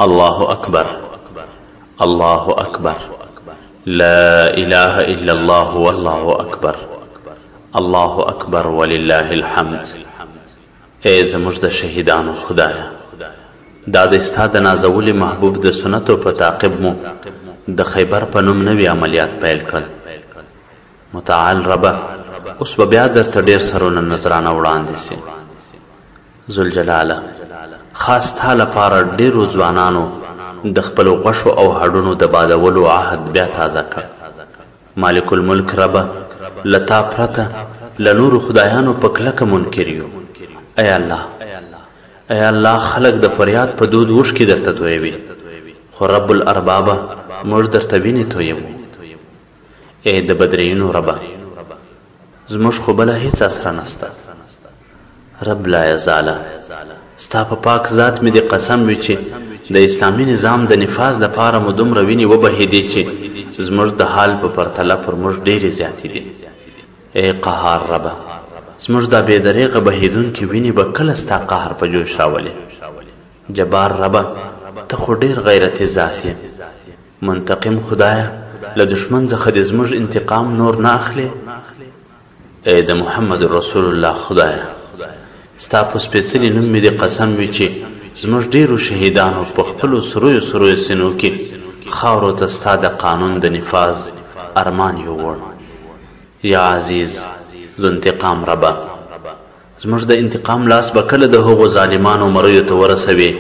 الله أكبر الله أكبر لا إله إلا الله والله أكبر الله أكبر ولله الحمد. ای زموږ د شهیدانو خدایه، دا د ستا د نازولي محبوب د سنتو په تعقیب مو د خیبر په نوم نوي عملیات پیل کړل. متعال ربه، اوس به بیا درته ډېر سرونه نظرانه وړاندې سي. ذوالجلاله، خاص تا لپاره ډېرو ځوانانو د خپلو غوښو او هډونو د بادولو عهد بیا تازه کړ. مالک الملک ربه، له تا پرته له نورو خدایانو په کلکه منکر یو. ای الله، ای الله، خلک د فریاد په دود اوښکې درته تویوي، خو رب الاربابه موږ درته وینې تویوو. ای د بدرینو ربه، زموږ خو بله هیڅ اسره نسته. رب لا یزاله، ستا په پاک ذات مې د قسم وي چې د اسلامي نظام د نفاذ لپاره مو دومره وینې وبهېدې چې زموږ د حال په پرتله پر موږ ډېرې زیاتې دي. ای قهار ربه، زموږ دا بې دریغه بهېدونکې وینې به کله ستا قهر په جوش راولي. جبار ربه، ته خو ډېر غیرتي ذات یې. منتقم خدایه، له دشمن څخه دې زموږ انتقام نور نه اخلې. ای د محمد رسول الله خدایه، ستا په سپېڅلي نوم مې د قسم وي چې زموږ ډېرو شهیدانو په خپلو سرویو سینو کې خاورو ته ستا د قانون د نفاذ ارمان یووړ. یا عزیز ذو انتقام ربه، زموږ د انتقام لاس به کله د هغو ظالمانو مریو ته ورسوي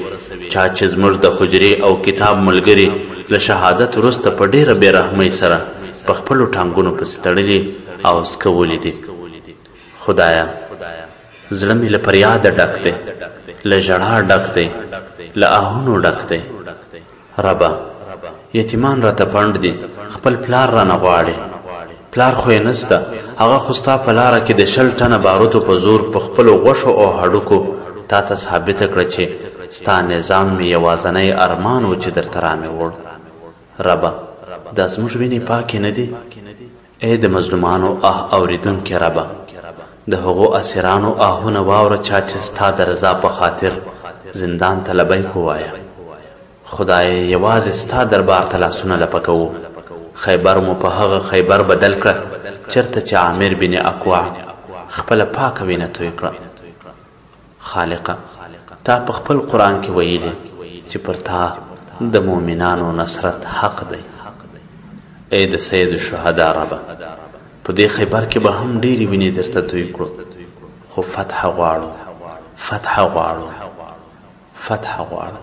چا چې زموږ د حجرې او کتاب ملګري له شهادت وروسته په ډېره بېرحمۍ سره په خپلو ټانګونو پسې تړلي او سکولي دي. خدایه، زړه مې له فریاده ډک دی، له ژړا ډک دی، له آهونو ډک دی. ربه، یتیمان راته پنډ دي، خپل پلار رانه غواړي. پلار خو یې نسته، هغه خو ستا په لاره کې د 20 ټنه باروتو په زور په خپلو غوښو او هډوکو تا ته ثابته کړه چې ستا نظام مې یوازنی ارمان و چې درته رامې وړ. ربه، دا زموږ وینې پاکې نه دي؟ ای د مظلومانو اورېدونکې ربه، د هغو اسیرانو آهونه واوره چا چې ستا د رضا په خاطر زندان ته لبیک ووایه. خدای، یوازې ستا دربار ته لاسونه لپه کوو. خیبر مو په هغه خیبر بدل کړه چېرته چې عامر بن اکوع خپله پاکه وینه توی کړه. خالقه، تا په خپل قرآن کې ویلي چې پر تا د مؤمنانو نصرت حق دی. ای د سید الشهدا ربه، په دې خیبر کې به هم ډېرې وینې درته توی کړو، خو فتح غواړو، فتح غواړو، فتح غواړو.